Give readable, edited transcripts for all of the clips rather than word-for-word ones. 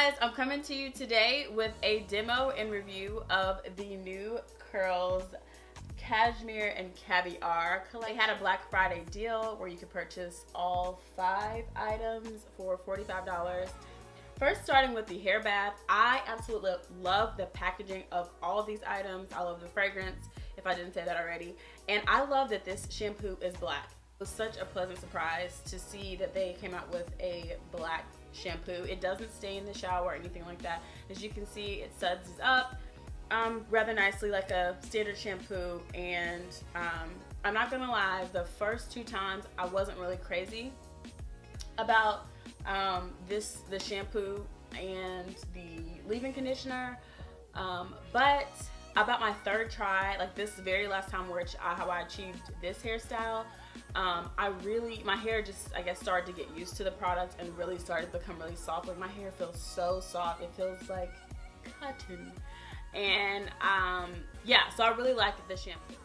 guys, I'm coming to you today with a demo and review of the new Curls Cashmere and Caviar collection. They had a Black Friday deal where you could purchase all 5 items for $45. First, starting with the hair bath, I absolutely love the packaging of all of these items. I love the fragrance, if I didn't say that already. And I love that this shampoo is black. It was such a pleasant surprise to see that they came out with a black shampoo. It doesn't stay in the shower or anything like that. As you can see, it suds up rather nicely like a standard shampoo. And I'm not gonna lie, the first 2 times I wasn't really crazy about the shampoo and the leave-in conditioner, but about my 3rd try, like this very last time how I achieved this hairstyle, my hair just, I guess, started to get used to the product and really started to become really soft. Like my hair feels so soft, it feels like cotton. And yeah, so I really liked the shampoo.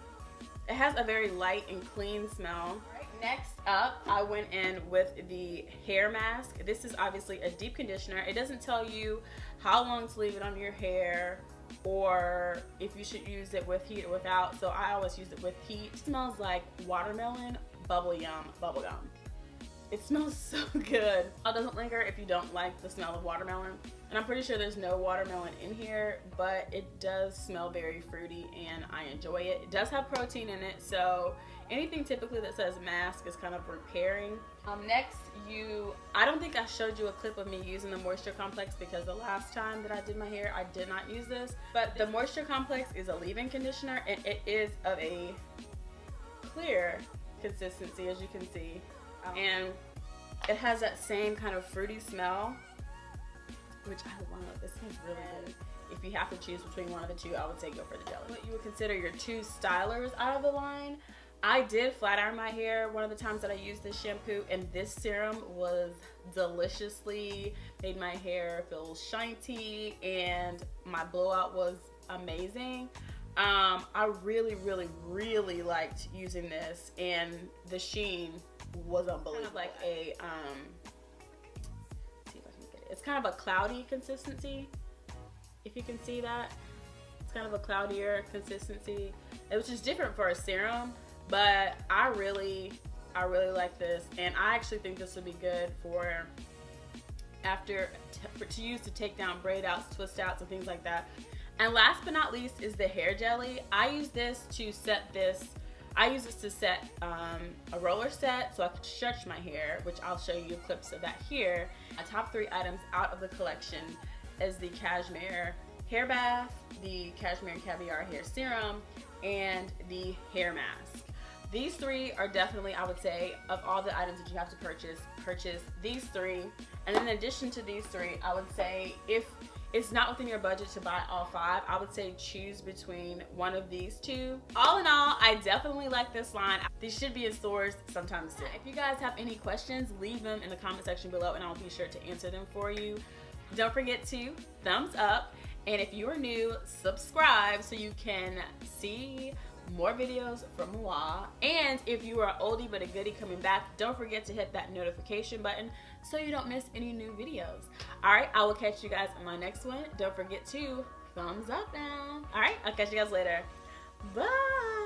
It has a very light and clean smell. Next up, I went in with the hair mask. This is obviously a deep conditioner. It doesn't tell you how long to leave it on your hair or if you should use it with heat or without, so I always use it with heat. It smells like watermelon bubblegum. It smells so good. It doesn't linger if you don't like the smell of watermelon. And I'm pretty sure there's no watermelon in here, but it does smell very fruity and I enjoy it. It does have protein in it, so anything typically that says mask is kind of repairing. Next, I don't think I showed you a clip of me using the Moisture Complex because the last time that I did my hair, I did not use this. But the Moisture Complex is a leave-in conditioner and it is of a clear consistency, as you can see. And it has that same kind of fruity smell, which I love. This smells really good. If you have to choose between one of the 2, I would say go for the jelly. What you would consider your 2 stylers out of the line. I did flat iron my hair one of the times that I used this shampoo, and this serum was deliciously made my hair feel shiny and my blowout was amazing. I really liked using this, and the sheen was unbelievable. Kind of like a let's see if I can get it. It's kind of a cloudy consistency, if you can see that. It's kind of a cloudier consistency, which is different for a serum. But I really like this, and I actually think this would be good for to use to take down braid outs, twist outs, and things like that. And last but not least is the hair jelly. I use this to set a roller set so I could stretch my hair, which I'll show you clips of that here. My top 3 items out of the collection is the Cashmere hair bath, the Cashmere and Caviar hair serum, and the hair mask. These 3 are definitely, I would say, of all the items that you have to purchase these 3. And in addition to these 3, I would say if it's not within your budget to buy all 5, I would say choose between one of these 2. All in all, I definitely like this line. These should be in stores sometime soon. If you guys have any questions, leave them in the comment section below and I'll be sure to answer them for you. Don't forget to thumbs up, and if you are new, subscribe so you can see more videos from moi. And if you are oldie but a goodie coming back, don't forget to hit that notification button so you don't miss any new videos. Alright, I will catch you guys in my next one. Don't forget to thumbs up now. Alright, I'll catch you guys later. Bye.